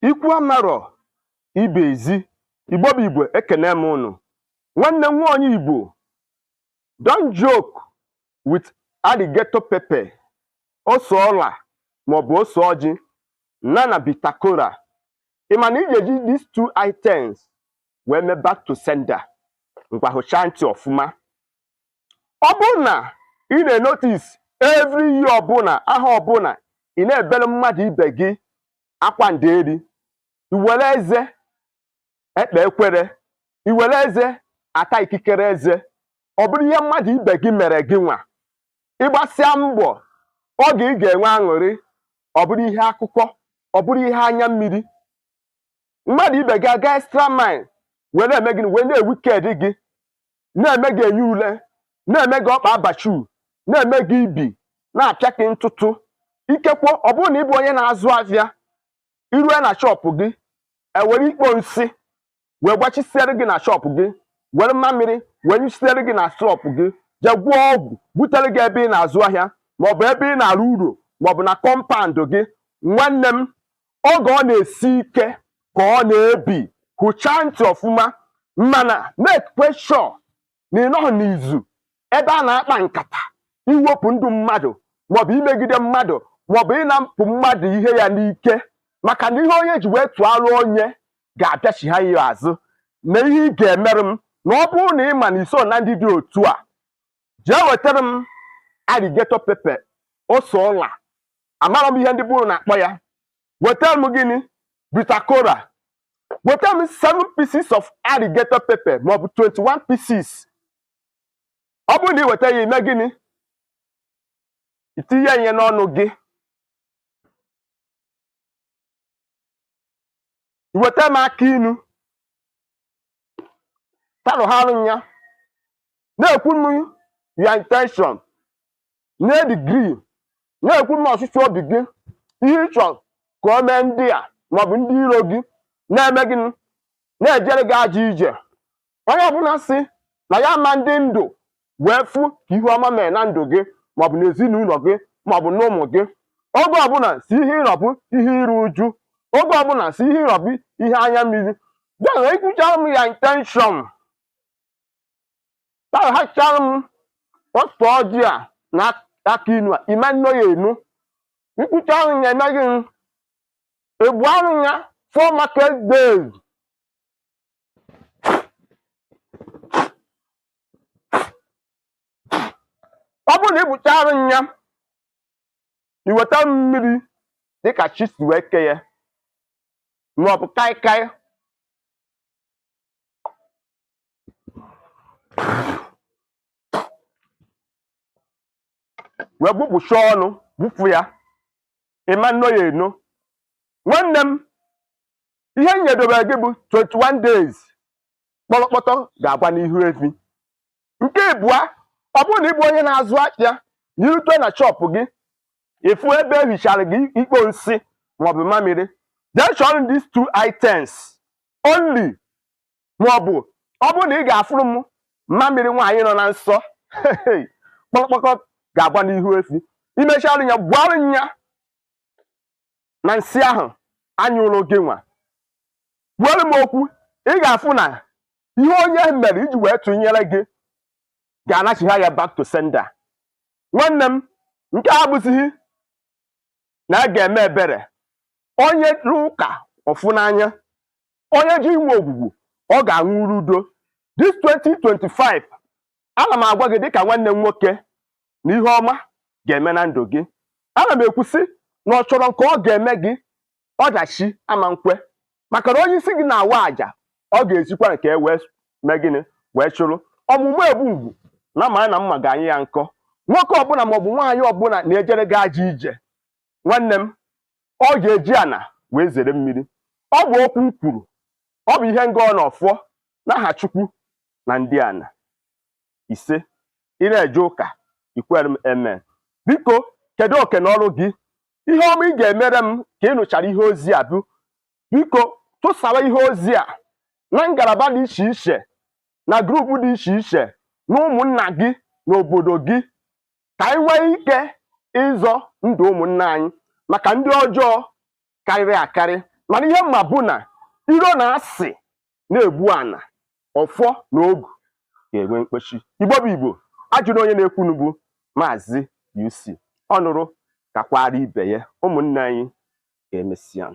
ikwu amarọ ibe ezi Igbo bụ Igbo ekene m unu. Nwanne m onye Igbo, don't joke with alligator pepper, ose ọla maọbụ ose ọjị na bitter kola. Ị ma na ị ga-eji these two items wee mee back to sender. Ngwa hụchaa ntị ọfụma. Ọ bụrụ na ị na-notice every year ọbụla, aha ọbụla ị na-ebere mmadụ ibe gị akwa nderi, iwere eze ekpe ekwere, iwere eze ata ikikere eze, ọ bụrụ ihe mmadụ ibe gị mere gị nwa, ịgbasịa mbọ oge ị ga-enwe aṅụrị, ọ bụrụ ihe akụkọ, ọ bụrụ ihe anya mmiri, mmadụ ibe gị aga extra mile were eme gị wee na-ewiked gị, na-eme gị enye ule, na-eme gị ọkpa abachu, na-eme gị ibi, na-apịa gị ntụtụ. Ikekwe ọ bụrụ na ị bụ onye na-azụ ahịa, irue na shọpụ gị, ewere ikpo nsị wee gbachisiere gị na shọpụ gị, were mmamịrị wee nyụsiere gị na shọpụ gị, jee gwụọ ọgwụ butere gị ebe ị na-azụ ahịa maọbụ ebe ị na-arụ ụlọ maọbụ na kọmpandụ gị. Nwanne m, oge ọ na-esi ike ka ọ na-ebi, hụchaa ntị ọfụma, mana make sure na ị nọghị n'izu ebe a na-akpa nkata iwepụ ndụ mmadụ maọbụ imegide mmadụ maọbụ ịnapụ mmadụ ihe ya n'ike, maka na ihe onye ji wee tụọrụ onye ga-abịachigha ya azụ. Na ihe ị ga-emerụ m na ọ bụrụ na ị ma na iso na ndị dị otu a, jee wetara m alligator pepper, ose ọla, amara m ihe ndị bụrụ na-akpọ ya, wetara m gịnị, bitter kola, wetara m 7 pieces of alligator pepper maọbụ 21 pieces. Ọ bụrụ na ị weta ya ime gịnị, itinye ihe n'ọnụ gị, iweta m aka inu, tarụgharụ ya, na-ekwu m your intention, na degree, na-ekwu m ọchịchị obi gị, ihe ị chọrọ ka o mee ndị a maọbụ ndị iro gị, na-eme gịnị, na-ejere gị ajọ ije. Onye ọbụla sị na ya ma ndị ndụ wee fụ ka ihe ọma mee na ndụ gị maọbụ n'ezinụlọ gị maọbụ n'ụmụ gị. Oge ọbụla si ihe ịrọbụ ihe iru uju, oge ọbụla si ihe ịrọbụ ihe anya mmiri. Bịa ikwuchara m ya intention, taghachara m ose ọjị a na aka inu a, ime nnọọ ya enu, ikwuchara ya emeghị m egbu arụ ya 4 market days. Ọ bụrụ na igbuchara ya, iweta mmiri dịka chi si wee kee ya maọbụ kaikai, wee gbupụcha ọnụ, gbufu ya, ịma nnọọ ya eno. Nwanne m, ihe m nyedobere gị bụ 21 days, kpọrọkpọtọ ga-agba n'ihu efi. Nke ịbụa, ọ bụrụ na ị bụ onye na-azụ ahịa, na irute na shọpụ gị, ịfụ ebe ehichara gị ikpo nsị maọbụ mamịrị, jee chọrọ these 2 items only. Maọbụ ọ bụrụ na ị ga-afụrụ m mamịrị nwaanyị nọ na nsọ, kpọrọkpọtọ ga-agba n'ihu efi. Imechara ya, gbuarụ ya na nsị ahụ anyụrụ gị nwa. Gbuoro m okwu, ị ga-afụ na ihe onye mere iji wee tụnyere gị ga-anachigha ya back to sender. Nwanne m, nke a abụzighị na a ga-eme ebere. Onye rụ ụka ọfụ n'anya, onye ji inwe ogwugwu, ọ ga-anwụrụ udo. This 2025, ana m agwa gị dịka nwanne m nwoke na ihe ọma ga-eme na ndụ gị. Ana m ekwusị na ọ chọrọ nke ọ ga-eme gị, ọdachi ama nkwe, maka na onye isi gị na-awa àjà, ọ ga-esikwa nke wee mee gịnị, wee chụrụ. Ọmụmụ egbu ugwu na mara na mma ga-anyị ya nkọ. Nwoke ọbụla maọbụ nwaanyị ọbụla na-ejere gị ajọ ije, nwanne m, ọ ga-eji ana wee zere mmiri. Ọ bụ okwu m kwuru, ọ bụ ihe ngọ n'ọfọ n'aha Chukwu na ndị ana. Ise, ị na-eje ụka, ikwere m amen. Biko, kedu oke n'ọrụ gị? Ihe ọma ị ga-emere m ka ị nụchara ihe ozi a bụ, biko tụsawa ihe ozi a na ngalaba dị iche iche, na grupu dị iche iche, na ụmụnna gị n'obodo gị, ka anyị nwee ike ịzọ ndụ ụmụnna anyị, maka ndị ọjọọ karịrị akarị mana ihe mma bụ na iro na asị na-egbu ana ọfọ na ogu ga-enwe mkpechi. Igbo bụ Igbo, ajụrụ onye na-ekwunu bụ Maazi-UC. Ọ nụrụ kakwara ibe ya. Ụmụnne anyị ga-emesịa.